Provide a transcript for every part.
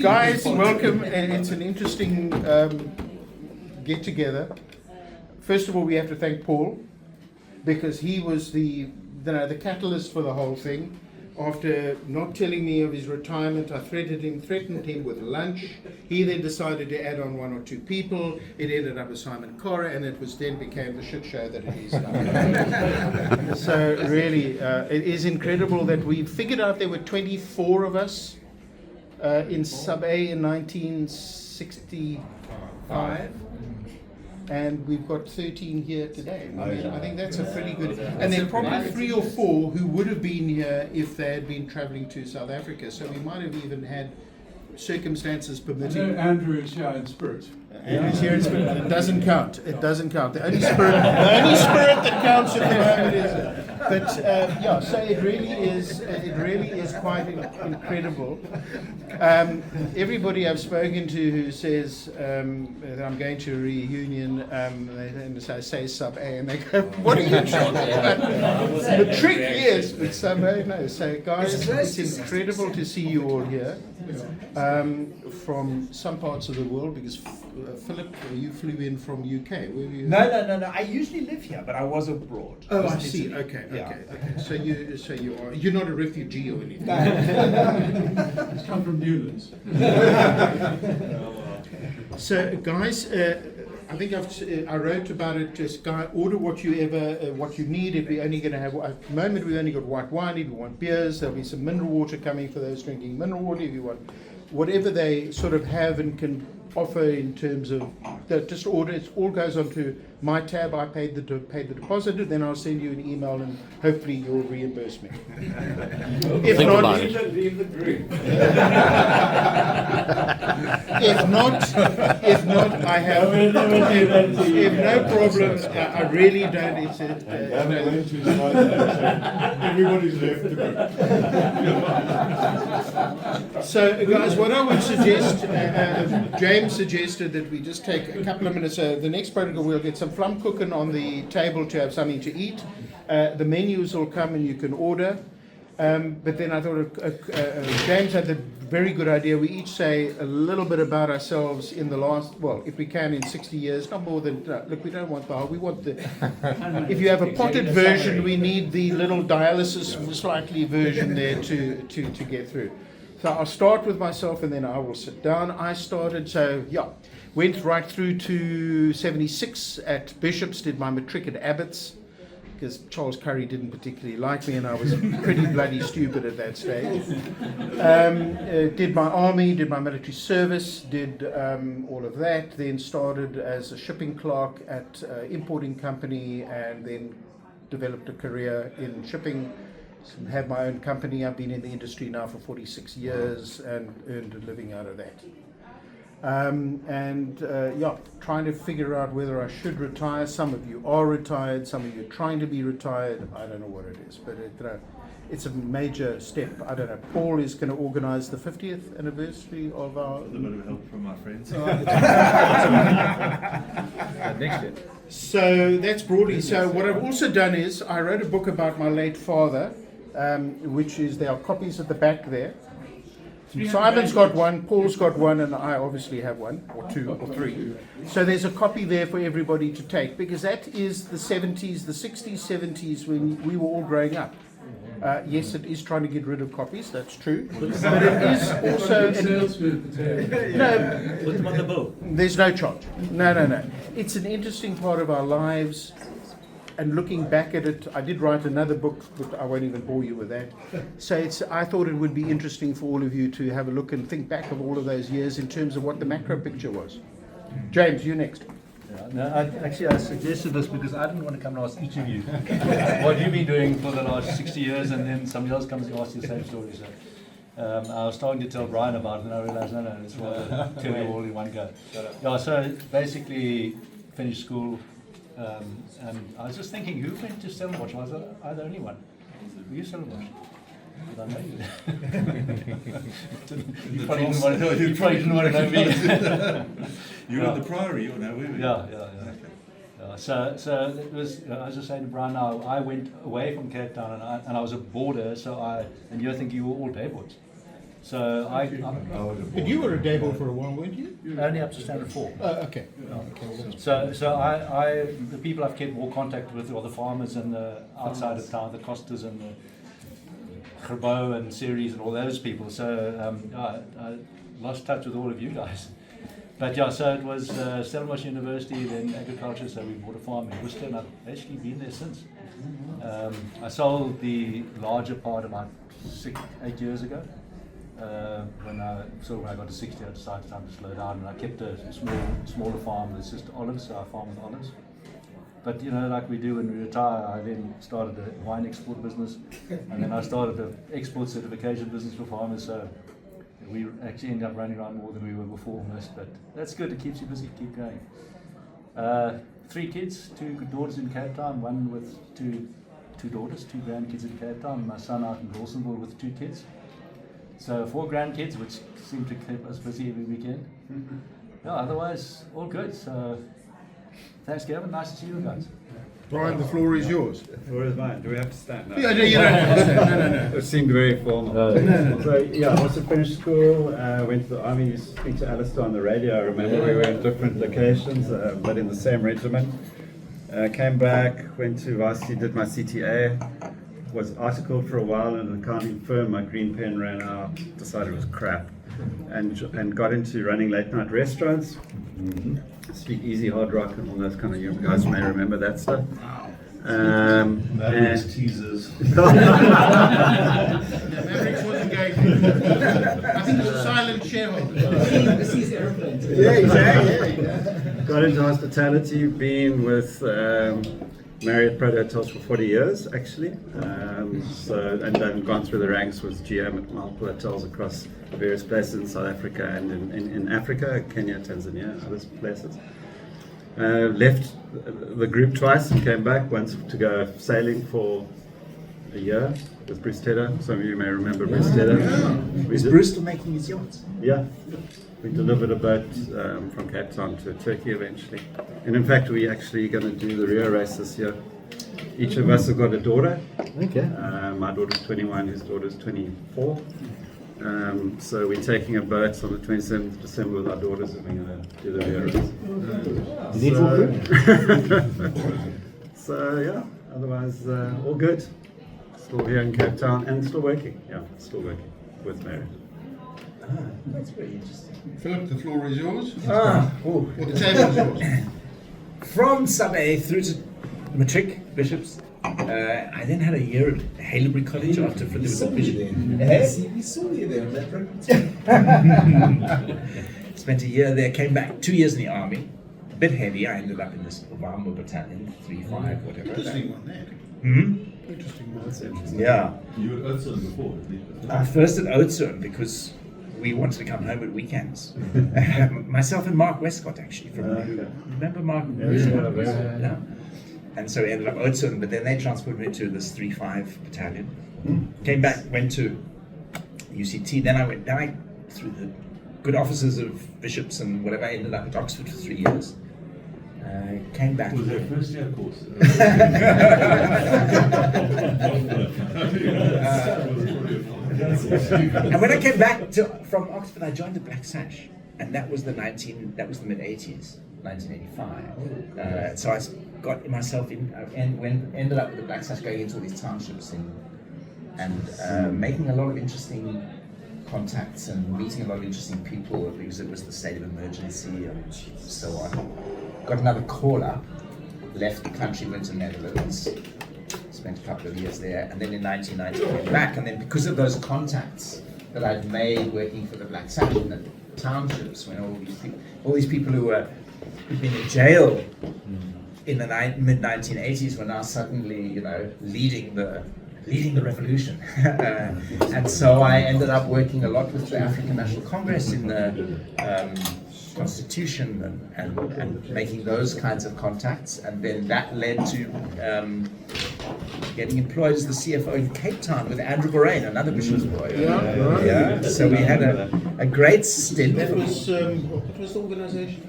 Guys, welcome. And it's an interesting get together. First of all, we have to thank Paul because he was the catalyst for the whole thing. After not telling me of his retirement, I threatened him with lunch. He then decided to add on one or two people. It ended up with Simon Cora, and it then became the shit show that it is now. So really, it is incredible that we figured out there were 24 of us in Sub A in 1965. And we've got 13 here today. I think that's a pretty good. And there are probably 3 or 4 who would have been here if they had been travelling to South Africa. So we might have even had circumstances permitting. I know Andrew is here in spirit. Andrew's here in spirit. It doesn't count. It doesn't count. The only spirit that counts at the moment is. But so it really is quite incredible. Everybody I've spoken to who says that I'm going to a reunion, I say Sub A, and they go, "What are you talking about?" The trick is, but Sub A, no. So guys, it's incredible to see you all here from some parts of the world because Philip, you flew in from UK. Were you? No. I usually live here, but I was abroad. Oh, I see. Okay. So you're not a refugee or anything. It's come from Newlands. So, guys, I think I wrote about it. Just order what you need. If we're only going to have at the moment, we've only got white wine. If you want beers, there'll be some mineral water coming for those drinking mineral water. If you want whatever they sort of have and can offer in terms of just order. It all goes onto my tab. I paid the deposit, and then I'll send you an email, and hopefully you'll reimburse me. If not, if not, I have. If no problem, I really don't. Everybody's left the group. So, guys, what I would suggest, James suggested that we just take a couple of minutes. The next protocol, we'll get some flammkuchen on the table to have something to eat. The menus will come and you can order. But then I thought James had the very good idea. We each say a little bit about ourselves in the last, well, if we can, in 60 years, not more than, look, we don't want the whole, we want the, if you have a potted version, we need the little dialysis slightly version there to get through. So I'll start with myself and then I will sit down. I started, went right through to 76 at Bishop's, did my matric at Abbott's, because Charles Curry didn't particularly like me and I was pretty bloody stupid at that stage. Did my army, did my military service, did all of that, then started as a shipping clerk at an importing company and then developed a career in shipping. Had my own company. I've been in the industry now for 46 years and earned a living out of that. Trying to figure out whether I should retire. Some of you are retired, some of you are trying to be retired. I don't know what it is, but it's a major step. I don't know. Paul is going to organise the 50th anniversary of our... With a bit of help from my friends. Next year. So that's broadly. So what I've also done is I wrote a book about my late father, which is, there are copies at the back there. Simon's got one, Paul's got one, and I obviously have one, or 2 or 3. So there's a copy there for everybody to take, because that is the 70s, the 60s, 70s, when we were all growing up. Yes, it is trying to get rid of copies, that's true. But it is also... No, Put them on the bill. there's no charge. No. It's an interesting part of our lives. And looking back at it, I did write another book, but I won't even bore you with that. So I thought it would be interesting for all of you to have a look and think back of all of those years in terms of what the macro picture was. James, you next. I suggested this because I didn't want to come and ask each of you what you've been doing for the last 60 years, and then somebody else comes and asks you the same story. So I was starting to tell Brian about it, and I realized, no, it's rather tell you all in one go. So basically finished school, and I was just thinking, who went to Stellenbosch? Was I the only one? Were you Stellenbosch? Did I know you? You probably didn't want to know. You probably didn't want to know me. You were at the Priory, you know, weren't you? Yeah. So it was. I was just saying to Brian now. I went away from Cape Town and I was a boarder. And you're thinking you were all day boards. So I But you were a Dable for a while, weren't you? only up to standard 4. Okay. Okay, well, that's- So the people I've kept more contact with are the farmers and the outside of town, the Costas and the Gerbo and Ceres and all those people. So I lost touch with all of you guys. But yeah, so it was Stellenbosch University, then agriculture, so we bought a farm in Worcester, and I've actually been there since. I sold the larger part about 8 years ago. When I got to 60, I decided it's time to slow down, and I kept a smaller farm with just olives, so I farm with olives. But you know, like we do when we retire, I then started a wine export business, and then I started an export certification business for farmers, so we actually ended up running around more than we were before almost, but that's good, it keeps you busy, keep going. 3 kids, 2 daughters in Cape Town, one with two daughters, 2 grandkids in Cape Town, my son out in Rawsonville with 2 kids. So 4 grandkids, which seem to keep us busy every weekend. Yeah, otherwise, all good. So thanks, Gavin. Nice to see you guys. Brian, the floor is yours. The floor is mine. Do we have to stand? No. Yeah, no, you don't have to stand. No. It seemed very formal. So yeah, I also finished school, went to the army, used to speak to Alistair on the radio. I remember we were in different locations, but in the same regiment. Came back, went to varsity, did my CTA, was articled for a while in an accounting firm. My green pen ran out, decided it was crap, and got into running late night restaurants. Speak Easy, Hard Rock, and all those kind of, you guys may remember that stuff. Mavericks teasers. Mavericks was engaging. I think it was a silent shareholder. Yeah, exactly. Got into hospitality, been with Marriott Prado Hotels for 40 years, actually. And then gone through the ranks with GM at multiple hotels across various places in South Africa and in Africa, Kenya, Tanzania, other places. Left the group twice and came back, once to go sailing for a year with Bruce Tedder. Some of you may remember Bruce Tedder. Is Bruce still making his yachts? Yeah, we delivered a boat from Cape Town to Turkey eventually. And in fact, we're actually going to do the Rio race this year. Each of us have got a daughter. Okay. My daughter's 21, his daughter's 24. So we're taking a boat on the 27th of December with our daughters and we're going to do the Rio race. So yeah, otherwise all good. Still here in Cape Town and still working. Yeah, still working with Mary. That's very interesting. Philip, the floor is yours. Oh. Or the table is yours. From sub A through to matric, bishops. I then had a year at Haileybury College after for the bishop. We saw you there on that program. Spent a year there, came back 2 years in the army. A bit heavy. I ended up in this Ovambo battalion, 3-5, whatever. Interesting one there. Interesting one. That's interesting. Yeah. You were at Oudtshoorn before, First at Oudtshoorn because we wanted to come home at weekends. Myself and Mark Westcott actually. Remember Mark? Yeah. And so we ended up Oudtshoorn, but then they transported me to this 3-5 battalion. Came back, went to UCT. Then I through the good offices of bishops and whatever. I ended up at Oxford for 3 years. Came back. Was their first year course? And when I came back from Oxford, I joined the Black Sash, and that was the mid 80s, 1985. So I got myself in and ended up with the Black Sash, going into all these townships and making a lot of interesting contacts and meeting a lot of interesting people because it was the state of emergency and so on. Got another call up, left the country, went to the Netherlands. Spent a couple of years there, and then in 1990 came back, and then because of those contacts that I'd made working for the Black Sash in the townships, when all these people who'd been in jail in the mid 1980s were now suddenly, leading the revolution. And so I ended up working a lot with the African National Congress in the Constitution and making those kinds of contacts, and then that led to getting employed as the CFO in Cape Town with Andrew Boraine, another bishop's boy. Yeah. So we had a great stint. That was, what was the organisation?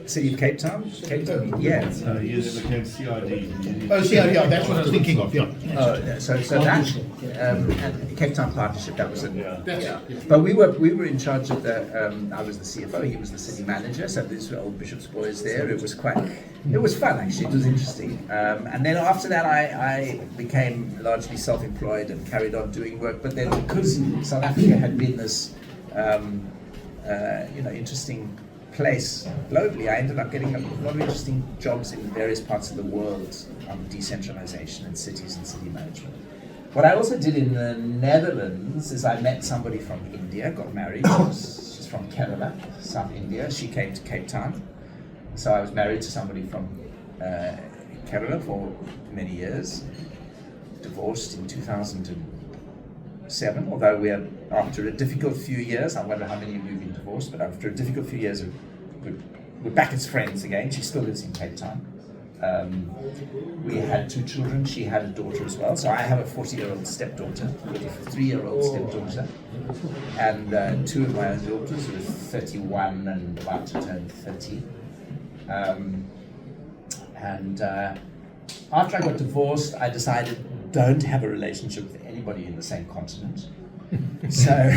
City of Cape Town. Cape Town, yeah. Yes, it became CID. Oh, see, yeah, that's what I was thinking of, yeah. So that and Cape Town Partnership, that was it. That's Yeah. it, yeah. But we were in charge of the. I was the CFO. He was the city manager. So these were old Bishop's boys there. It was fun actually. It was interesting. And then after that, I became largely self-employed and carried on doing work. But then because South Africa had been this, interesting place globally, I ended up getting a lot of interesting jobs in various parts of the world on decentralization and cities and city management. What I also did in the Netherlands is I met somebody from India, got married. She's from Kerala, South India. She came to Cape Town. So I was married to somebody from Kerala for many years. Divorced in 2007, although after a difficult few years, I wonder how many of you have been divorced, but after a difficult few years, we're back as friends again. She still lives in Cape Town. We had 2 children. She had a daughter as well. So I have a 40-year-old stepdaughter, 43-year-old stepdaughter, and 2 of my own daughters who are 31 and about to turn 30. After I got divorced, I decided don't have a relationship with anybody in the same continent. So,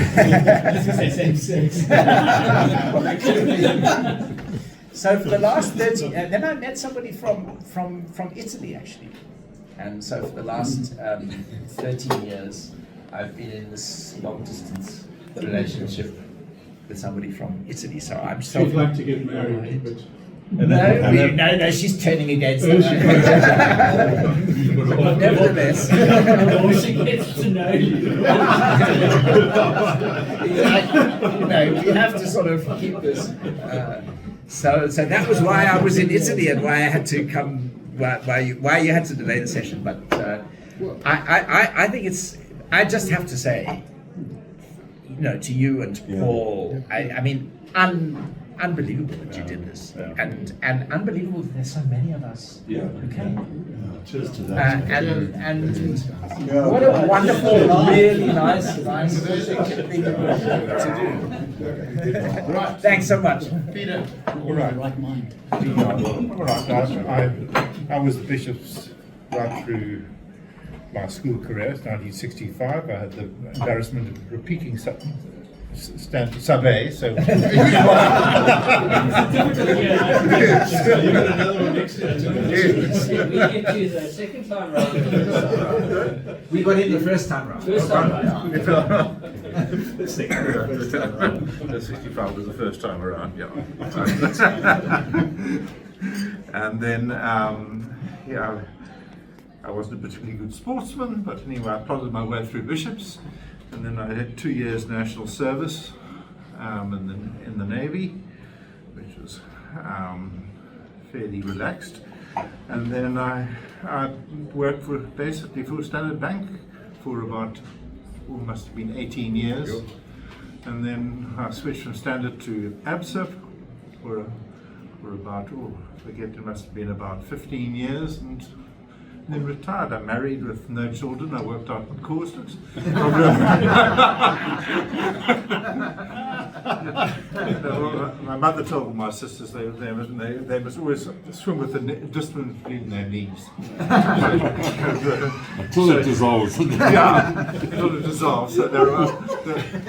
so for the last 30, then I met somebody from Italy actually, and so for the last 13 years, I've been in this long distance relationship with somebody from Italy. So I'm so. She'd like to get married, but No, she's turning against it. Nevertheless, She gets to know you. we have to sort of keep this. So that was why I was in Italy and why I had to come. Why you had to delay the session. But I think it's. I just have to say, to you and to Paul. I mean, unbelievable that you did this, and unbelievable that there's so many of us who came. Cheers to that. And what a wonderful, really nice thing to do. Right, Thanks so much. Peter. All right mind. All right, I was the bishop's right through my school career, 1965. I had the embarrassment of repeating sub-A, so... You got another one next year. We get you the second time round. We got in the first time round. First time round. The 65 was the first time around, yeah. And then, I wasn't a particularly good sportsman, but anyway, I plodded my way through Bishops, and then I had 2 years national service in the Navy, which was fairly relaxed. And then I worked basically for Standard Bank for about, must have been 18 years. And then I switched from Standard to ABSA for about, I forget, it must have been about 15 years. And then retired. I married with no children. I worked out in courses. My mother told my sisters they must always swim with the discipline between their knees. until it dissolves. Yeah, until it dissolves. So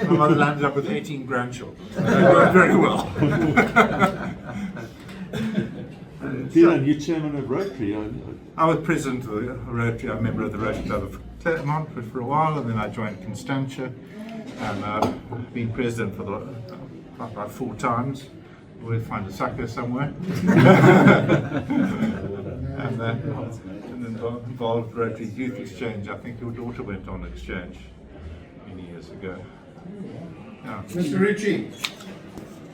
my mother landed up with 18 grandchildren. So they worked very well. Peter, you're chairman of Rotary. I was president of the Rotary. I'm a member of the Rotary Club of Claremont for a while, and then I joined Constantia, and I've been president for about 4 times. Always find a sucker somewhere. and then involved Rotary Youth Exchange. I think your daughter went on exchange many years ago. Yeah. Mr. Ritchie.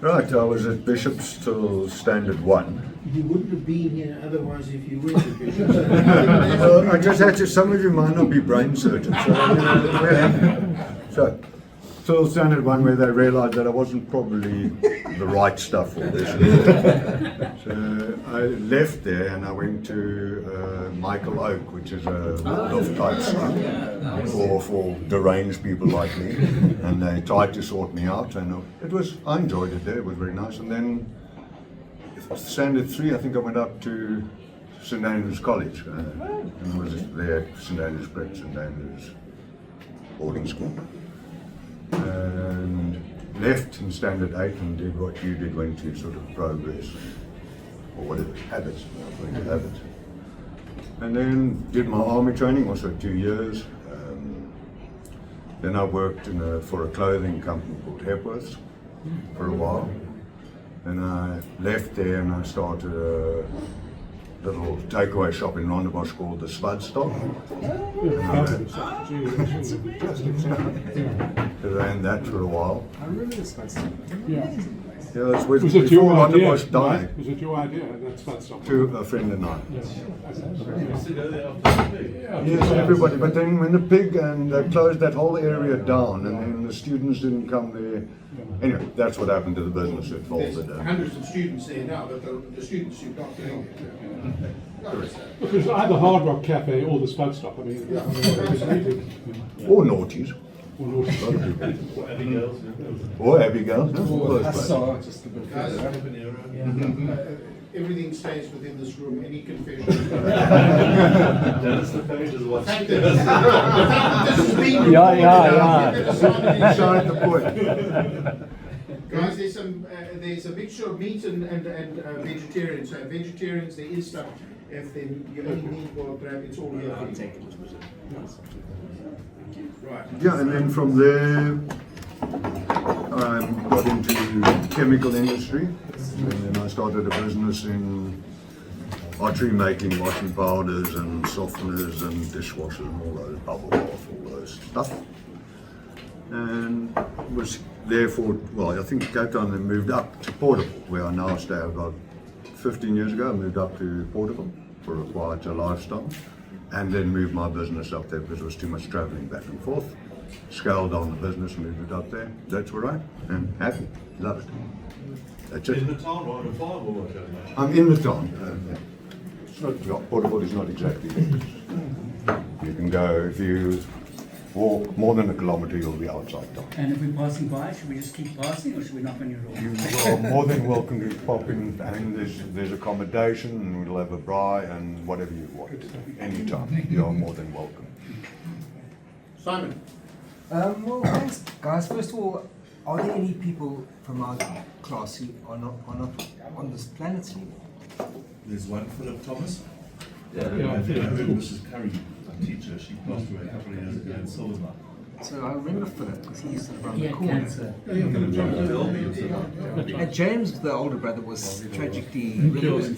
Right, I was at Bishop's till Standard 1. You wouldn't have been here otherwise if you were the bishop. Well, I just had to, some of you might not be brain surgeons, so till Standard 1 where they realised that I wasn't probably the right stuff for this. So I left there and I went to Michael Oak, which is a Waldorf type school for deranged people like me, and they tried to sort me out, and I enjoyed it there. It was very nice. And then standard 3, I think I went up to St Andrews College and was there at St Andrews Prep, St Andrews boarding school, and left in standard 8 and did what you did, went to sort of progress or whatever, habits, I was going to habits. And then did my army training, also 2 years. Then I worked for a clothing company called Hepworth for a while. And I left there and I started a little takeaway shop in Rondebosch called the Spud Stop. I ran that for a while. I remember the Spud Stop. Yeah, it was Was it your before idea? Rondebosch died. Mike? Was it your idea? That's not something. To a friend of mine. Used to go there after the pig. Yes, everybody. But then when the pig and they closed that whole area down, and then the students didn't come there. Anyway, that's what happened to the business. It There's folded. hundreds of students there now, but the students who got there. Look, there's either Hard Rock Cafe or the Spud Stop. I mean, Or naughties. Or Abigail's. Or Abigail's. All those places. Just a bit Guys, further. everything stays within this room. Any confession? Dennis the page is The watching. fact that this is being Yeah, recorded, yeah. get the sign in. Beside the point. Guys, there's a mixture of meat and vegetarians. So vegetarians, there is stuff. If then you only need boiled crab, it's all here. I'll take it. Right. Yeah, and then from there, I got into chemical industry, and then I started a business in artery making, washing powders and softeners and dishwashers and all those, bubble bath, all those stuff. And was there for, well, I think Cape Town, then moved up to Portable, where I now stay. About 15 years ago, I moved up to Portable for a quieter lifestyle, and then moved my business up there because it was too much traveling back and forth. Scaled down the business, moved it up there. That's where I am happy, love it. That's In it. the town or on a farm or what? I'm in the town. It's not, well, Portable is not exactly there. You can go, if you walk more than a kilometre, you'll be outside town. And if we're passing by, should we just keep passing or should we knock on your door? You are more than welcome to pop in, and there's accommodation, and we'll have a braai and whatever you want. Anytime, you are more than welcome. Simon. Well, thanks, guys. First of all, are there any people from our class who are not on this planet anymore? There's one, Philip Thomas. I heard Mrs. Curry, a teacher, she passed away a couple of years ago in Silvermount. So I remember Philip because he used to run He the had corner. cancer. And James, the older brother, was tragically really ill. Remember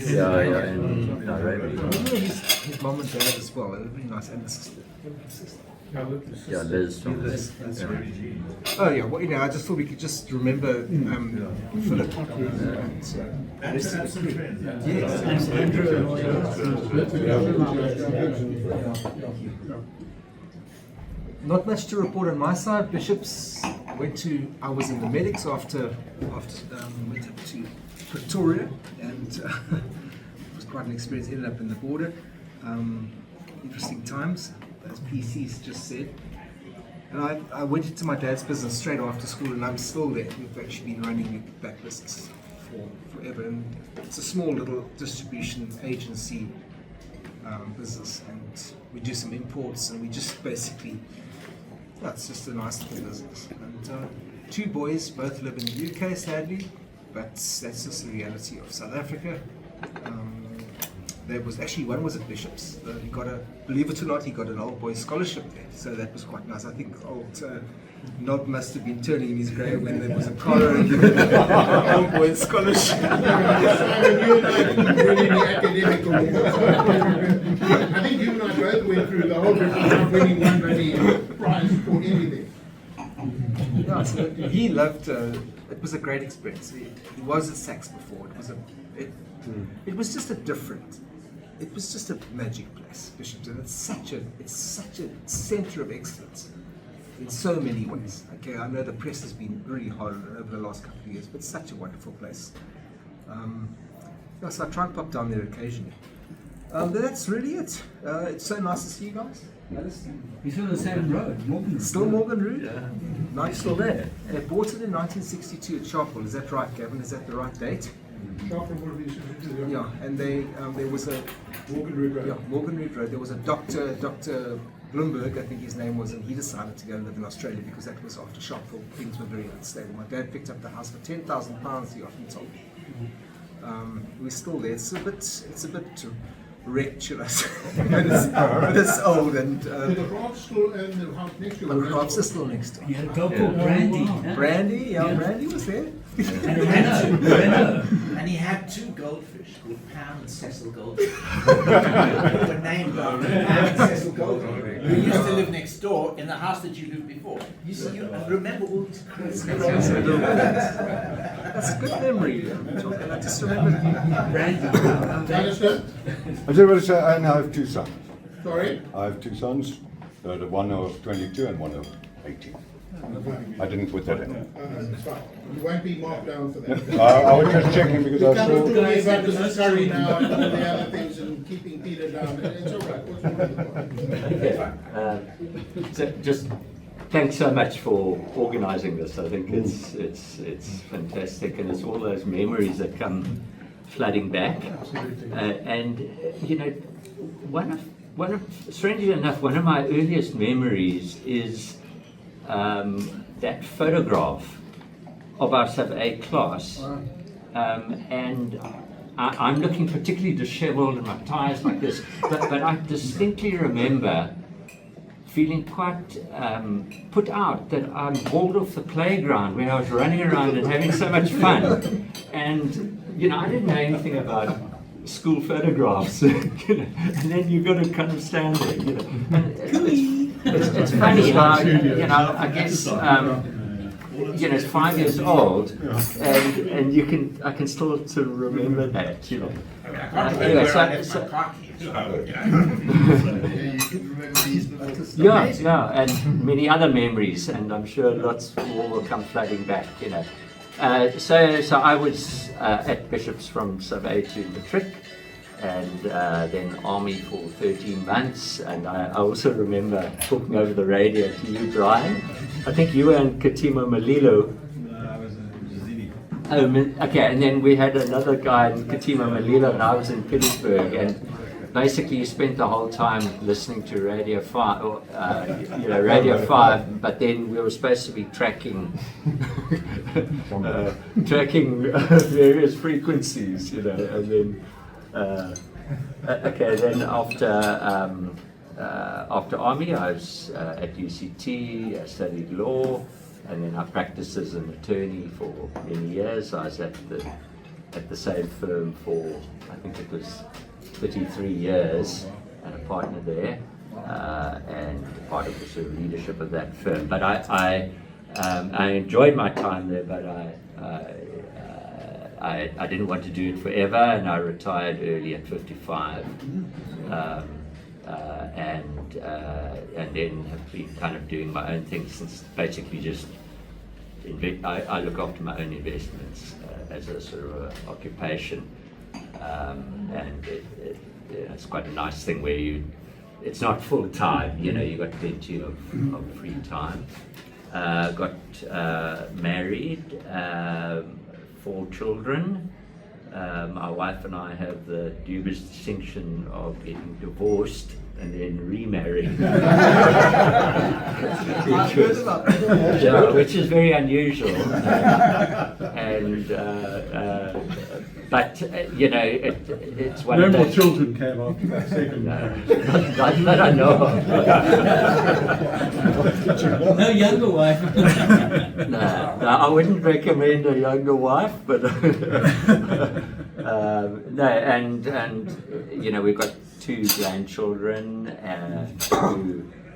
his mom and dad as well. They were really nice, and the sister. Yeah, Liz. Oh yeah, well, I just thought we could just remember Philip. And some friends. Yes, Not much to report on my side. Bishops I was in the medics after went up to Pretoria, and it was quite an experience. Ended up in the border. Interesting times, as PC's just said. And I went into my dad's business straight after school, and I'm still there. We've actually been running that business for forever, and it's a small little distribution agency business, and we do some imports, and we just basically, it's just a nice little business. And 2 boys, both live in the UK, sadly, but that's just the reality of South Africa. There was actually one was at Bishops. He got believe it or not, he got an old boy scholarship there. So that was quite nice. I think old Nob must have been turning in his grave when there was a collar and giving an old boy scholarship. Simon, you and I didn't win any academic awards. I think you and I both went through the whole of not winning one bloody prize for anything. Yeah, so he loved. It was a great experience. He was at Sax before. It was just a different. It was just a magic place, Bishops, and it's such a centre of excellence in so many ways. Okay, I know the press has been really hard over the last couple of years, but it's such a wonderful place. So I try and pop down there occasionally. But that's really it. It's so nice to see you guys. You're still on the same road, Morgan Road. Still Morgan Road? Yeah. Nice. Still there. They bought it in 1962 at Sharpeville. Is that right, Gavin? Is that the right date? Yeah, and there was a Morgan Reed Road. Yeah, Morgan Reed Road. There was a Dr. Bloomberg, I think his name was, and he decided to go and live in Australia because that was after Sharpeville. Things were very unstable. My dad picked up the house for £10,000. He often told me. We're still there. It's a bit wrecked, should I say? but it's old and. The Raab's still and the house next to The Raab's is still next to it. You had a dog called Brandy. huh? Brandy, yeah, Brandy was there. And he had two goldfish called Pam and Cecil Goldfish. They were named after Pam and Cecil Goldfish, who used to live next door in the house that you lived before. You see, you remember all these crazy That's a good memory. I just remember Brandy. Understood? I just want to say, I now have two sons. Sorry? I have two sons, the one of 22 and one of 18. I didn't put that in. It's fine. You won't be marked down for that. I was just checking because I Come to saw. me about the curry now and all the other things and keeping Peter down. It's all right. What's wrong with the So just thanks so much for organising this. I think it's fantastic, and it's all those memories that come flooding back. And you know, one of strangely enough, one of my earliest memories is that photograph of our sub A class, and I'm looking particularly dishevelled and my tie's like this, but I distinctly remember feeling quite put out that I'm hauled off the playground where I was running around and having so much fun, and you know, I didn't know anything about school photographs, you know, and then you've got to kind of stand there, you know. And it's funny how, you know, I guess, you know, it's 5 years old, and I can still sort of remember that, you know. Anyway, yeah, and many other memories, and I'm sure lots more will come flooding back, you know. So I was at Bishops from sub A to matric, and then Army for 13 months, and I also remember talking over the radio to you, Brian. I think you were in Katimo Malilo. I was in Zini. Oh, okay, and then we had another guy in Katimo Malilo, and I was in Pittsburgh, and basically you spent the whole time listening to Radio 5, you know, Radio 5, but then we were supposed to be tracking various frequencies, you know, and then okay, then after Army I was at UCT, I studied law, and then I practiced as an attorney for many years. I was at the same firm for, I think it was 33 years, and a partner there, and part of the sort of leadership of that firm. But I enjoyed my time there, but I didn't want to do it forever, and I retired early at 55, and then have been kind of doing my own thing since. Basically just I look after my own investments as a sort of occupation. And it's quite a nice thing where it's not full time, you know, you got plenty of free time. Got married, 4 children. My wife and I have the dubious distinction of getting divorced and then remarrying, which is very unusual. But you know, it's one of those. No more children came after that second marriage. Not that I know of. No younger wife. No, I wouldn't recommend a younger wife, but no, and you know, we've got 2 grandchildren,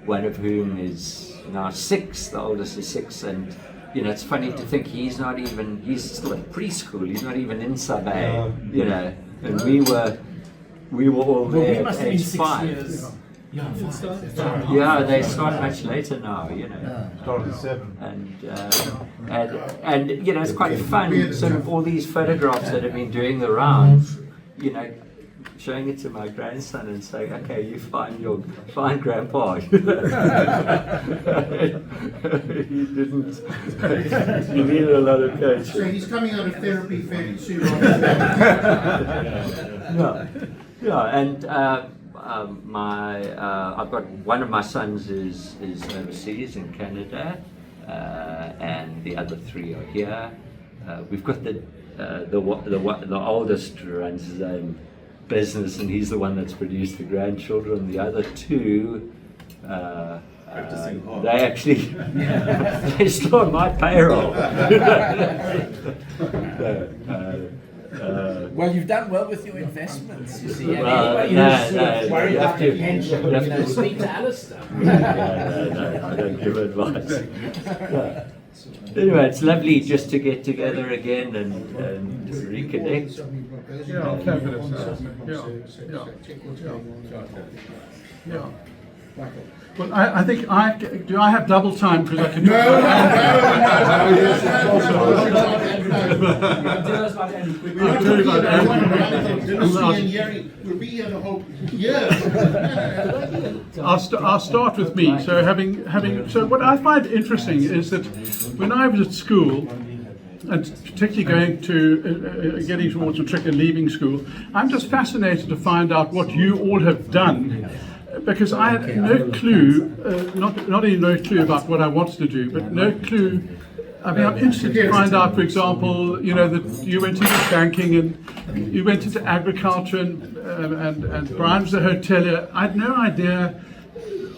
one of whom is now 6. The oldest is 6, and you know, it's funny to think he's still at preschool. He's not even in sub A, you know, and we were all there at age 5. Yeah, they start much later now, you know. Started at 7. And you know, it's quite fun. Sort of all these photographs that have been doing the rounds, you know, showing it to my grandson and saying, okay, you find grandpa. He didn't, he needed a lot of coaching. So he's coming out of therapy fairly soon. Yeah, and I've got one of my sons is overseas in Canada, and the other 3 are here. We've got the oldest runs his own business, and he's the one that's produced the grandchildren. The other 2, they actually they still on my payroll. Well, you've done well with your investments, you see. Well, Anybody who's worried about their pension, speak to Alistair. No, I don't give advice. Anyway, it's lovely just to get together again and reconnect. Yeah, fabulous. Yeah. Well, I think do I have double time because I can. We'll be here the whole year. I'll start with me. So so what I find interesting is that when I was at school, and particularly going to getting towards matric and leaving school, I'm just fascinated to find out what you all have done. Because I had no clue, not only no clue about what I wanted to do, but no clue. I mean, I'm interested to find out, for example, that you went into banking and you went into agriculture and Brian was a hotelier. I had no idea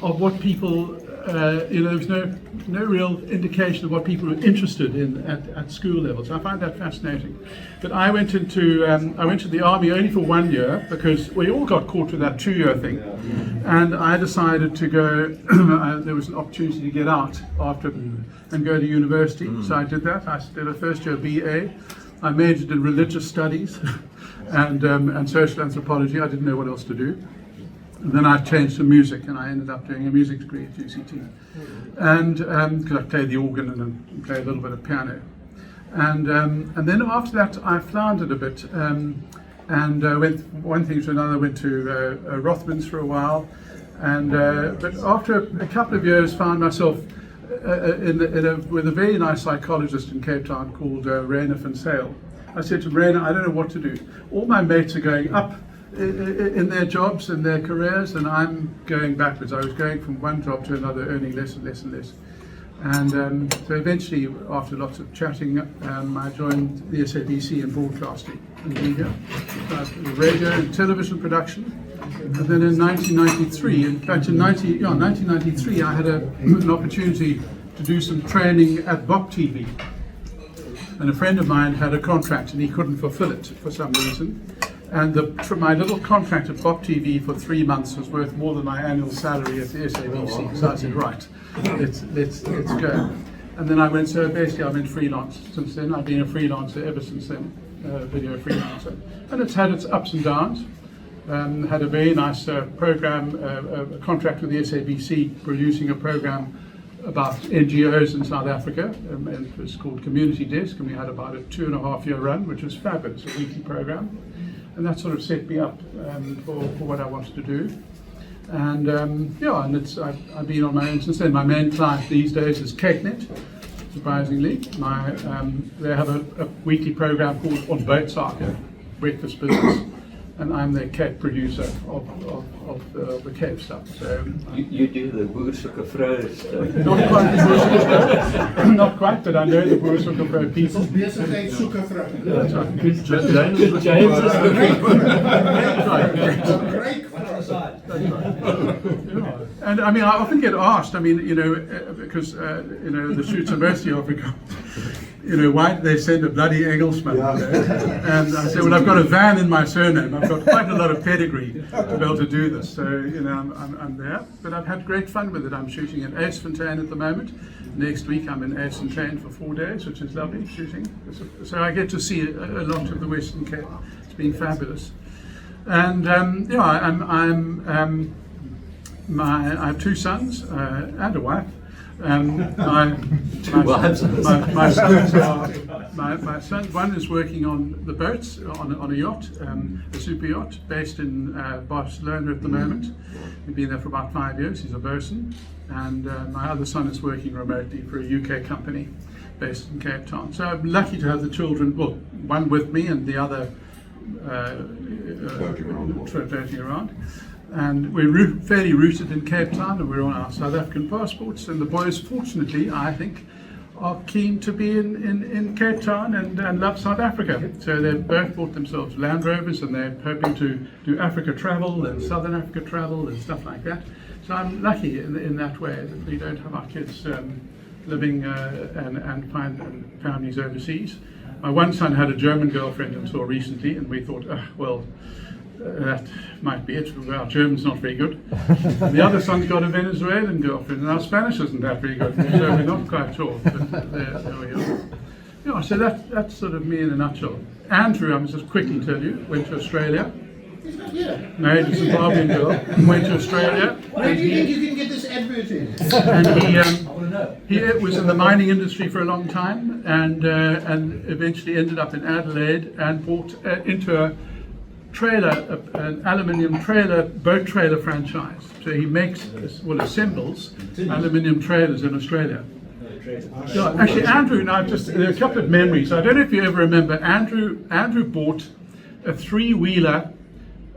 of what people, there was no real indication of what people were interested in at school level. So I find that fascinating. But I went into the army only for 1 year because we all got caught with that 2-year thing, and I decided to go. There was an opportunity to get out after and go to university, so I did that. I did a first-year BA. I majored in religious studies and social anthropology. I didn't know what else to do. And then I changed to music, and I ended up doing a music degree at UCT. And because I played the organ and played a little bit of piano. And then after that, I floundered a bit and went one thing to another. Went to Rothmans for a while, but after a couple of years, found myself with a very nice psychologist in Cape Town called Rainer van Sale. I said to Rainer, I don't know what to do. All my mates are going up in their jobs and their careers, and I'm going backwards. I was going from one job to another, earning less and less and less. And so eventually, after lots of chatting, I joined the SABC in broadcasting and media, radio and television production. And then in 1993, in fact in 1993, I had an opportunity to do some training at Bop TV. And a friend of mine had a contract and he couldn't fulfill it for some reason. And my little contract at Bop TV for 3 months was worth more than my annual salary at the SABC. So I said, right, let's go. And then I went, so basically I've been freelance since then. I've been a freelancer ever since then, video freelancer. And it's had its ups and downs. Had a very nice program, a contract with the SABC, producing a program about NGOs in South Africa, and it was called Community Desk, and we had about a 2.5-year run, which was fabulous, a weekly program. And that sort of set me up for what I wanted to do. And I've been on my own since then. My main client these days is CakeNet, surprisingly. They have a weekly program called On Boat Sake, breakfast business. And I'm the Cape producer of the Cape stuff. So you do the Boersoeke Vrou stuff. Not quite, not quite, but I know the Boersoeke Vrou people. That's right. James is And I mean, I often get asked. I mean, because the Shoots of Mercy Africa. Why did they send a bloody Engelsman? And I said, well, I've got a van in my surname. I've got quite a lot of pedigree to be able to do this. So, I'm there. But I've had great fun with it. I'm shooting in Aysfontein at the moment. Next week, I'm in Aysfontein for 4 days, which is lovely shooting. So I get to see a lot of the Western Cape. It's been fabulous. And I have 2 sons and a wife. My sons are my son, one is working on the boats, on a yacht, a super yacht, based in Barcelona at the moment. He's been there for about 5 years, he's a bosun. And my other son is working remotely for a UK company based in Cape Town. So I'm lucky to have the children, well, one with me and the other floating around. And we're fairly rooted in Cape Town, and we're on our South African passports. And the boys, fortunately, I think, are keen to be in Cape Town and love South Africa. So they've both bought themselves Land Rovers, and they're hoping to do Africa travel and Southern Africa travel and stuff like that. So I'm lucky in that way that we don't have our kids living and find families overseas. My one son had a German girlfriend until recently, and we thought, that might be it. Well, our German's not very good. And the other son's got a Venezuelan girlfriend, and our Spanish isn't that very good, so we're not quite sure. But there we are. Yeah, so that's sort of me in a nutshell. Andrew, I must just quickly tell you, went to Australia. Married a Zimbabwean girl, went to Australia. Where do you think you can get this advert in? And he was in the mining industry for a long time, and eventually ended up in Adelaide and bought into an aluminium boat trailer franchise. So he makes, well, assembles aluminium trailers in Australia. Yeah, actually, Andrew and I there are a couple of memories. I don't know if you ever remember, Andrew bought a three-wheeler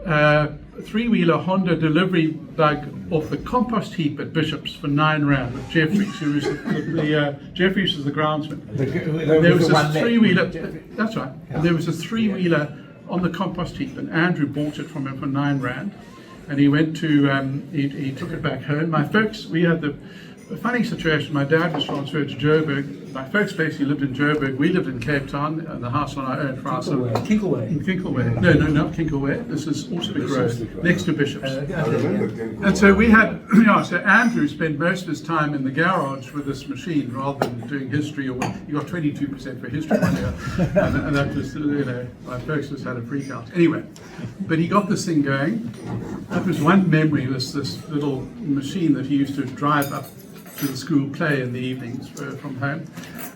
Honda delivery bug off the compost heap at Bishop's for R9 with Jeffries, who was Jeffries was the groundsman. There was a three-wheeler. That's right. And there was a three-wheeler on the compost heap, and Andrew bought it from him for R9, and he went to he took it back home. My folks, we had a funny situation. My dad was transferred to Joburg. My folks basically lived in Joburg. We lived in Cape Town, and the house on our own for ourselves. Kinkleway. No, not Kinkleway. This is Alswick Road, next to Bishop's. And so we had, so Andrew spent most of his time in the garage with this machine rather than doing history. Or he got 22% for history one year, and that was, my folks just had a freak out. Anyway, but he got this thing going. That was one memory. This little machine that he used to drive up to the school play in the evenings from home,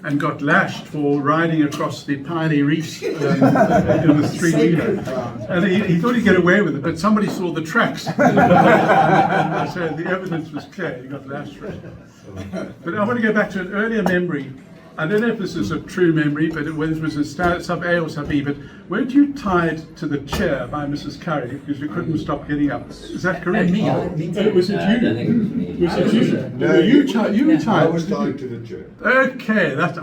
and got lashed for riding across the Piney Reefs in the three-wheeler. And he thought he'd get away with it, but somebody saw the tracks. And so the evidence was clear, he got lashed for it. But I want to go back to an earlier memory. I don't know if this is a true memory, but whether it was a sub A or sub B, but weren't you tied to the chair by Mrs. Curry because you couldn't stop getting up? Is that correct? Me. Was it you? Was it you? No, you were tied. I was tied to the chair. Okay, that's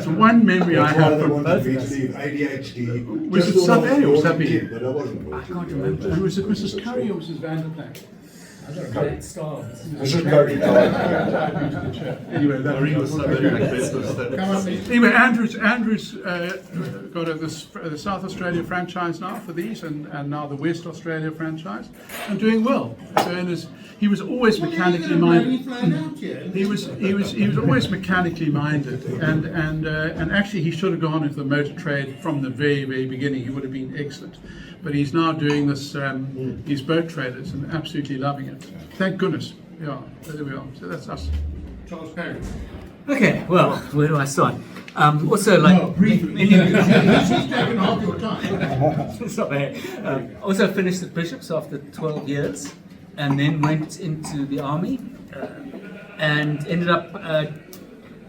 one memory I have from both of us. ADHD. Was it sub A or sub B? But I wasn't. I can't remember. And was it Mrs. Curry or Mrs. Vanderplank? I don't know. It starts. Mrs. Curry Anyway, Marie was so very Anyway, Andrew's got the South Australia franchise now for these, and now the West Australia franchise, and doing well. So he was always mechanically minded. He was always mechanically minded, and actually he should have gone into the motor trade from the very, very beginning. He would have been excellent. But he's now doing these boat trailers and absolutely loving it. Thank goodness. Yeah, there we are. So that's us. Charles Perry. Okay, well, where do I start? Also, like, briefly. He's taken half your time. it's not bad. Also finished at Bishop's after 12 years, and then went into the army, and ended up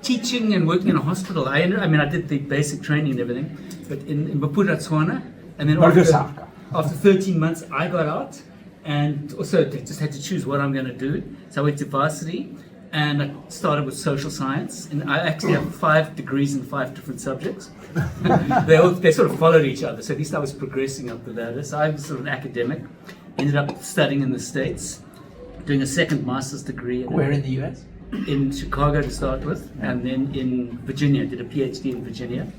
teaching and working in a hospital. I did the basic training and everything, but in Maputo, Tswana, and then after 13 months, I got out, and also just had to choose what I'm going to do. So I went to varsity, and I started with social science, and I actually have 5 degrees in 5 different subjects. they sort of followed each other, so at least I was progressing up the ladder. So I was sort of an academic, ended up studying in the States, doing a second master's degree. Where in the US? In Chicago to start with, and then in Virginia, did a PhD in Virginia,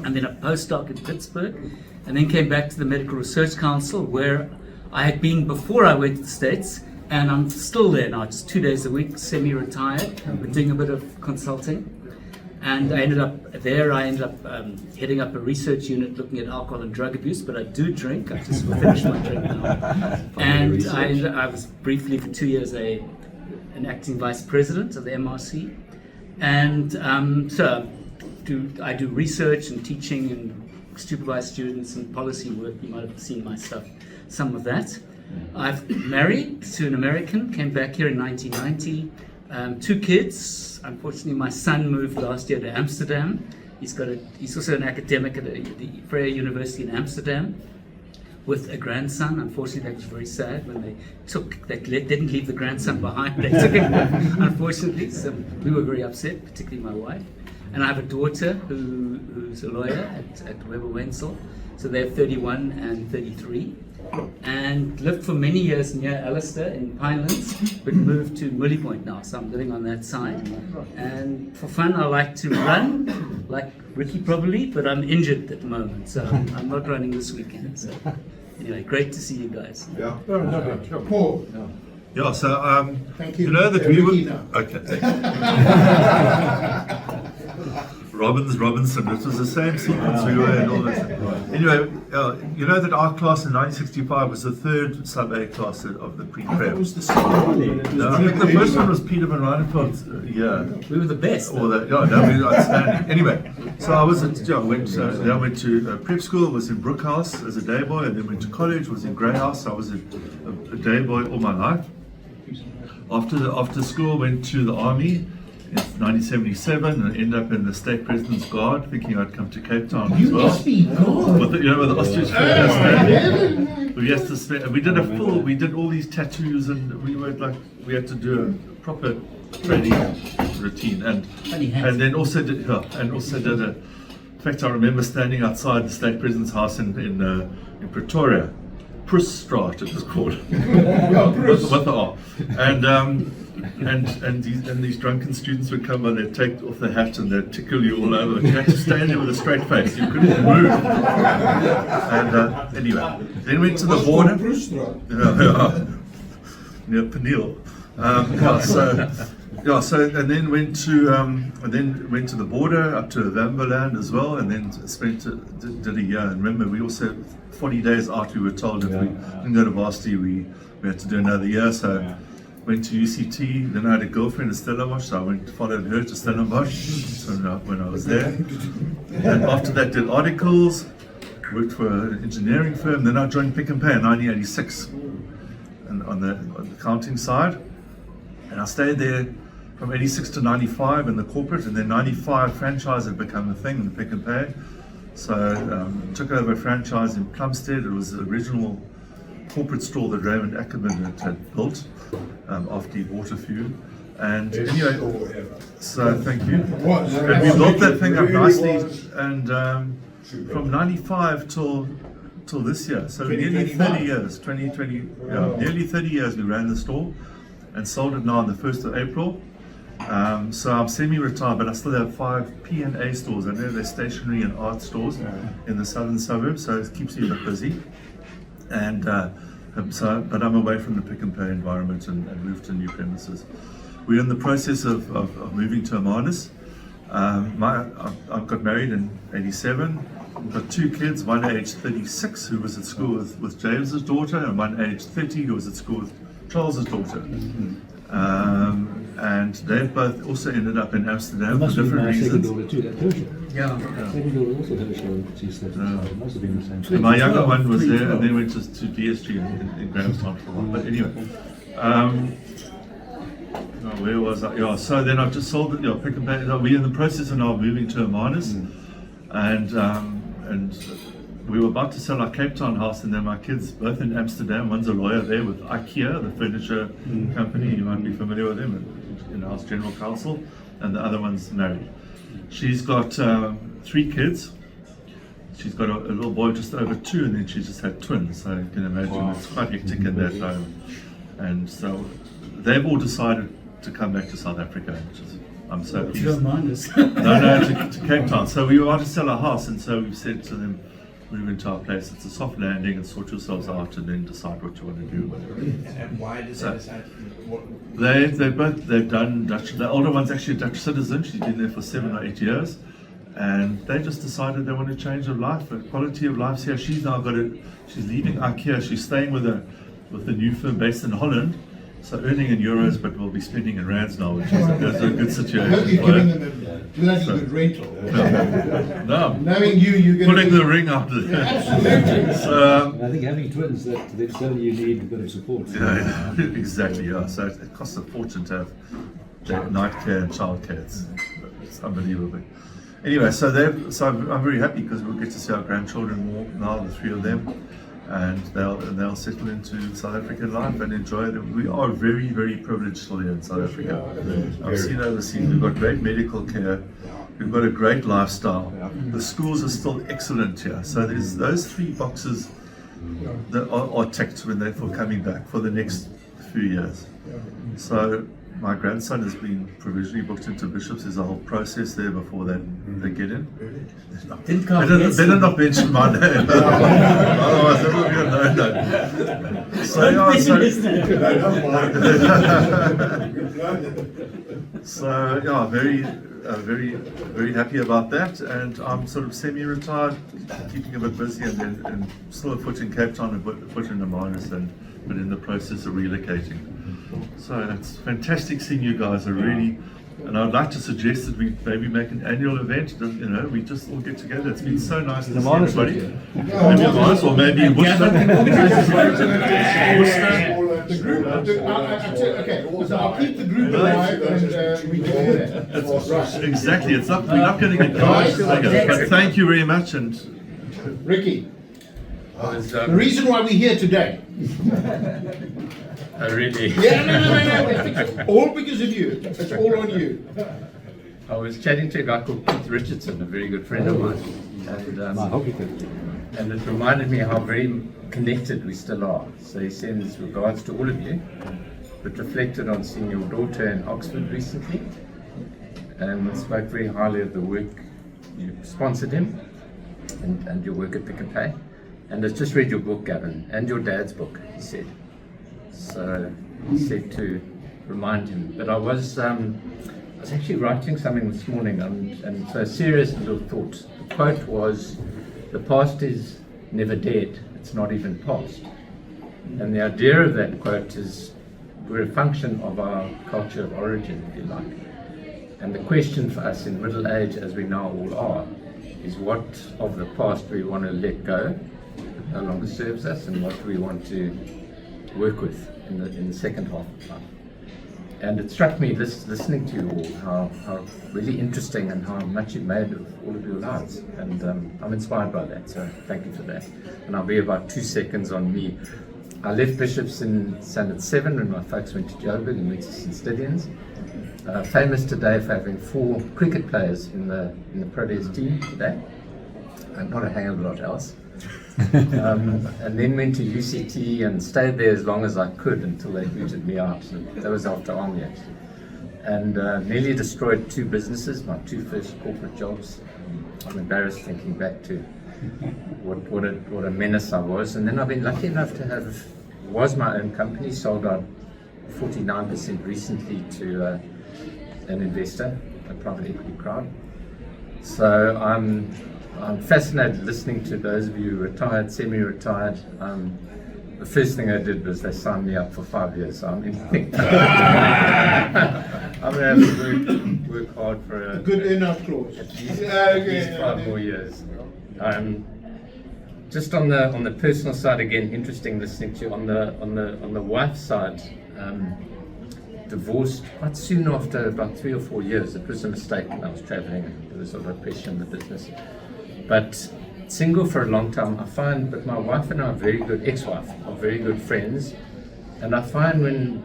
and then a postdoc in Pittsburgh, and then came back to the Medical Research Council, where I had been before I went to the States, and I'm still there now, just 2 days a week, semi-retired, but doing a bit of consulting. And I ended up heading up a research unit looking at alcohol and drug abuse, but I do drink. I just finished my drink now. And I was briefly for 2 years an acting vice president of the MRC. And so do research and teaching and supervise students and policy work. You might have seen my stuff, some of that. I've married to an American, came back here in 1990. 2 kids. Unfortunately, my son moved last year to Amsterdam. He's also an academic at the Freya University in Amsterdam with a grandson. Unfortunately, that was very sad when they didn't leave the grandson behind. They took him, unfortunately. So we were very upset, particularly my wife. And I have a daughter who's a lawyer at Weber Wenzel. So they're 31 and 33. And lived for many years near Alistair in Pinelands, but moved to Mully Point now, so I'm living on that side. And for fun, I like to run, like Ricky probably, but I'm injured at the moment, so I'm not running this weekend. So anyway, great to see you guys. Yeah. Paul. Yeah, so Thank you. you know that Yeah, we Ricky were now. okay. Robinson, it was the same sequence we were in all this. Anyway, you know that our class in 1965 was the 3rd sub-A class of the pre-prep. It was the second one. No, I think the first one was Peter van Reinfeld's We were the best. Or that, yeah, no, we were outstanding. Anyway, so I was at, I went to prep school, was in Brookhouse as a day boy, and then went to college, was in Greyhouse. I was a day boy all my life. After school, went to the army in 1977 and ended up in the State President's Guard, thinking I'd come to Cape Town as well. With the, with the ostrich feathers standing. We had to spend, we did all these tattoos, and we had to do a proper training routine, and then also did a. In fact, I remember standing outside the State President's house in Pretoria, Prusstraat it was called, with the R, and these drunken students would come and they'd take off their hat and they'd tickle you all over. You had to stand there with a straight face. You couldn't move. And anyway, then went to the border. Near Peniel. And then went to the border up to Vamberland as well, and then did a year. And remember, we also 40 days after we were told if we didn't go to varsity, we had to do another year. So went to UCT. Then I had a girlfriend at Stellenbosch, so I followed her to Stellenbosch when I was there. And after that, did articles, worked for an engineering firm. Then I joined Pick n Pay in 1986, and on the accounting side. And I stayed there from 86 to 95 in the corporate, and then 95 franchise had become a thing in Pick n Pay. So took over a franchise in Plumstead. It was the original corporate store that Raymond Ackerman had built after he bought a few. And anyway, so thank you. And we built that thing up nicely, and from 95 till this year, so nearly 30 years, nearly 30 years we ran the store and sold it now on the 1st of April. So I'm semi-retired, but I still have 5 P&A stores. I know they're stationery and art stores in the southern suburbs, so it keeps me a bit busy. And but I'm away from the Pick n Pay environment and moved to new premises. We're in the process of moving to Hermanus. I got married in '87. I've got 2 kids, one aged 36 who was at school with James's daughter, and one aged 30 who was at school with Charles's daughter. And they've both also ended up in Amsterdam for different reasons. And my younger one was there and then went to DSG in Grahamstown for a while. But anyway, where was I? Yeah, so then I've just sold it. Pick n Pay. We're in the process of now moving to Hermanus, and we were about to sell our Cape Town house, and then my kids, both in Amsterdam, one's a lawyer there with IKEA, the furniture company, you might be familiar with them, in-house general counsel, and the other one's married. She's got 3 kids. She's got a little boy just over 2, and then she just had twins, so you can imagine it's quite hectic in that home. And so they've all decided to come back to South Africa, which is, I'm so pleased. Don't mind us. to Cape Town. So we were about to sell our house, and so we've said to them, move into our place. It's a soft landing, and sort yourselves out, and then decide what you want to do. And why did they decide? They've done Dutch. The older one's actually a Dutch citizen. She's been there for 7 or 8 years, and they just decided they want to change her life. The quality of life's here. She's now got it. She's leaving IKEA. She's staying with a new firm based in Holland, So earning in euros, but we'll be spending in rands now, which is that's a good situation. I hope you're for giving it. them a bloody good rental. No, Knowing you're going pulling the ring out of there. Absolutely. So, I think having twins, that's something you need a bit of support. yeah, exactly. Yeah. So it costs a fortune to have night care and child care. It's unbelievable. Anyway, so I'm very happy because we'll get to see our grandchildren more now, the three of them. And they'll settle into South African life and enjoy it. We are very, very privileged still here in South Africa. I've seen overseas, we've got great medical care, we've got a great lifestyle. The schools are still excellent here. So there's those 3 boxes that are ticked when they're for coming back for the next few years. So my grandson has been provisionally booked into Bishops. There's a whole process there before they get in. Better not mention my name. Otherwise, it will be a no-no. So yeah, very, very happy about that. And I'm sort of semi-retired, keeping a bit busy, and still a foot in Cape Town, a foot in Amanus, but in the process of relocating. So it's fantastic seeing you guys. And I'd like to suggest that we maybe make an annual event. You know, we just all get together. It's been so nice to see everybody. Maybe Amanus, or maybe Worcester. The group. Okay, so I'll keep the group alive and we can do that. Right. Exactly. We're not going to get cars. But thank you very much. And Ricky, the reason why we're here today. Really? Yeah, no. All because of you. It's all on you. I was chatting to a guy called Keith Richardson, a very good friend of mine, and it reminded me how very connected we still are. So he sends regards to all of you, but reflected on seeing your daughter in Oxford recently, and spoke very highly of the work you sponsored him and your work at Pick n Pay, and has just read your book, Gavin, and your dad's book, he said. So he said to remind him. But I was actually writing something this morning, and so a serious little thought. The quote was, "The past is never dead, it's not even past." And the idea of that quote is we're a function of our culture of origin, if you like. And the question for us in middle age, as we now all are, is what of the past we want to let go, no longer serves us, and what we want to work with in the second half of life. And it struck me listening to you all how really interesting and how much you've made of all of your lives, and I'm inspired by that, so thank you for that. And I'll be about 2 seconds on me. I left Bishops in Standard 7 when my folks went to Joburg and went to St Stithians. Famous today for having 4 cricket players in the Proteas team today, and not a hell of a lot else. And then went to UCT and stayed there as long as I could until they booted me out. That was after Army, actually. And nearly destroyed 2 businesses, my 2 first corporate jobs. I'm embarrassed thinking back to what a menace I was. And then I've been lucky enough to was my own company, sold out 49% recently to an investor, a private equity crowd. So I'm fascinated listening to those of you retired, semi-retired. The first thing I did was they signed me up for 5 years. So I'm going to have to work hard for a good enough clause. At least 5 more years. Just on the personal side, again, interesting listening to you. On the wife's side, divorced quite soon after about 3 or 4 years. It was a mistake when I was traveling and there was a lot of pressure in the business. But single for a long time, I find, but my wife and I are very good, ex-wife, are very good friends. And I find when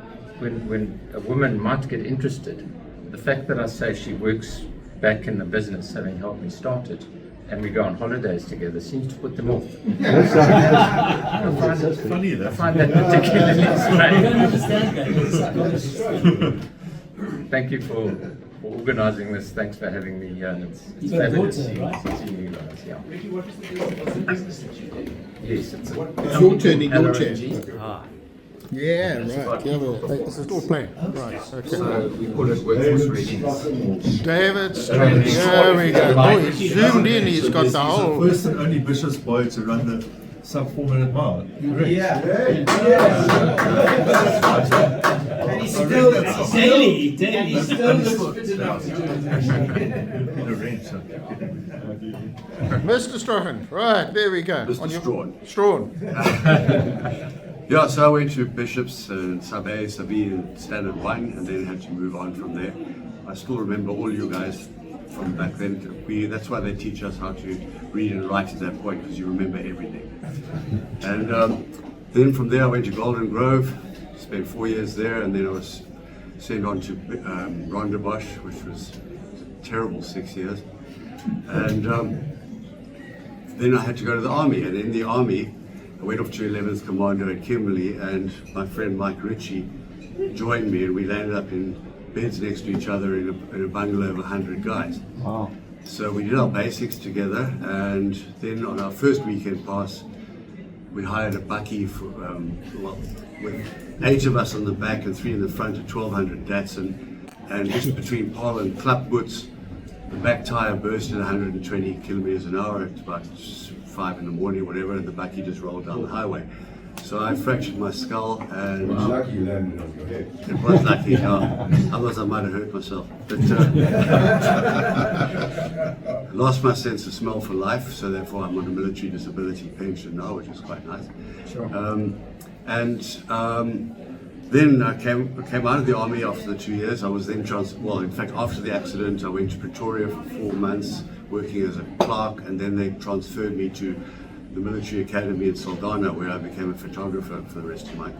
a woman might get interested, the fact that I say she works back in the business, having helped me start it, and we go on holidays together, seems to put them off. I find that particularly strange. Thank you for organising this. Thanks for having me here. And it's fabulous seeing you guys. Yeah. Ricky, what is the business that you did? Yes, it's your turn in your chair. Yeah, right. This is all playing. Right, okay. So we call it workforce readiness. David's there we go. Oh, he's zoomed in. He's got the whole. He's the first and only Bishops boy to run the sub 4 minute mile. Yeah. Daily. Mr. Strahan, right, there we go. Mr. Strahan. Yeah, so I went to Bishops and Sub A, Sub B, and Standard 1, and then had to move on from there. I still remember all you guys from back then. That's why they teach us how to read and write at that point, because you remember everything. And then from there I went to Golden Grove, spent 4 years there, and then I was sent on to Rondebosch, which was a terrible 6 years. And then I had to go to the army, and in the army I went off to 11th Commando at Kimberley, and my friend Mike Ritchie joined me, and we landed up in beds next to each other in a bungalow of 100 guys. Wow. So we did our basics together, and then on our first weekend pass, we hired a bakkie for, with 8 of us on the back and 3 in the front, at 1200 Datsun, and just between Paul and Klapboots, the back tire burst at 120 kilometers an hour at about 5 in the morning or whatever, and the bakkie just rolled down the highway. So I fractured my skull, and It's lucky you landed on your head. it was lucky, yeah. Otherwise I might have hurt myself. But lost my sense of smell for life, so therefore I'm on a military disability pension now, which is quite nice. Sure. Then I came out of the army after the 2 years. I was then in fact, after the accident, I went to Pretoria for 4 months working as a clerk, and then they transferred me to the military academy in Saldanha, where I became a photographer for the rest of my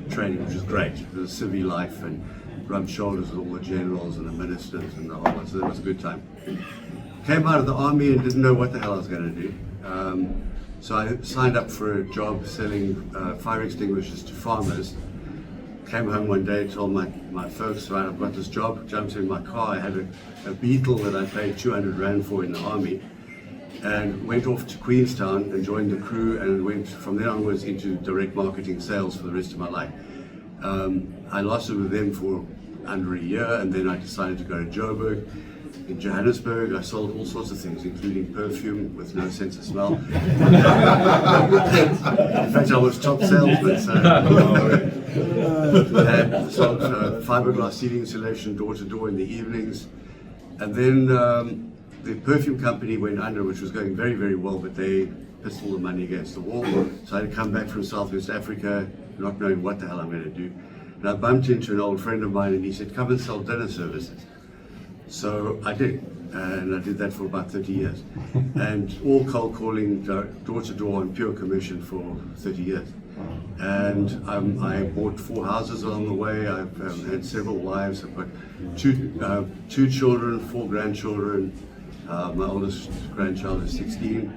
training, which was great. It was a civvy life, and rubbed shoulders with all the generals and the ministers and the whole lot, so that was a good time. Came out of the army and didn't know what the hell I was going to do. So I signed up for a job selling fire extinguishers to farmers. Came home one day, told my folks, right, I've got this job, jumped in my car. I had a Beetle that I paid 200 Rand for in the army, and went off to Queenstown and joined the crew, and went from there onwards into direct marketing sales for the rest of my life. I lasted with them for under a year, and then I decided to go to Joburg. In Johannesburg, I sold all sorts of things, including perfume with no sense of smell. In fact, I was top salesman, so I sold fiberglass seating insulation door to door in the evenings. And then the perfume company went under, which was going very, very well, but they pissed all the money against the wall. So I had to come back from Southwest Africa, not knowing what the hell I'm going to do. And I bumped into an old friend of mine, and he said, come and sell dinner services. So I did, and I did that for about 30 years. And all cold calling, door to door on pure commission for 30 years. And I bought 4 houses along the way. I've had several wives. I've got two children, 4 grandchildren. My oldest grandchild is 16.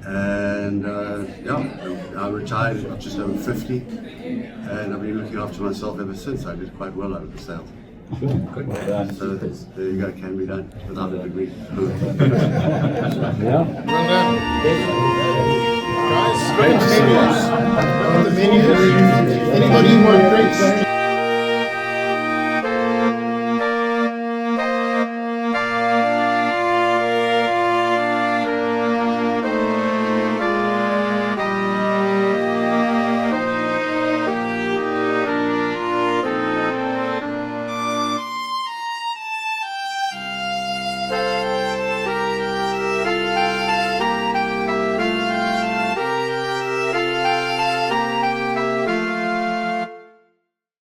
And I retired at just over 50. And I've been looking after myself ever since. I did quite well out of the sales. Good. Well done. So there you go, can be done without a degree. Yeah. Well done. Guys, great menus. The menus. Anybody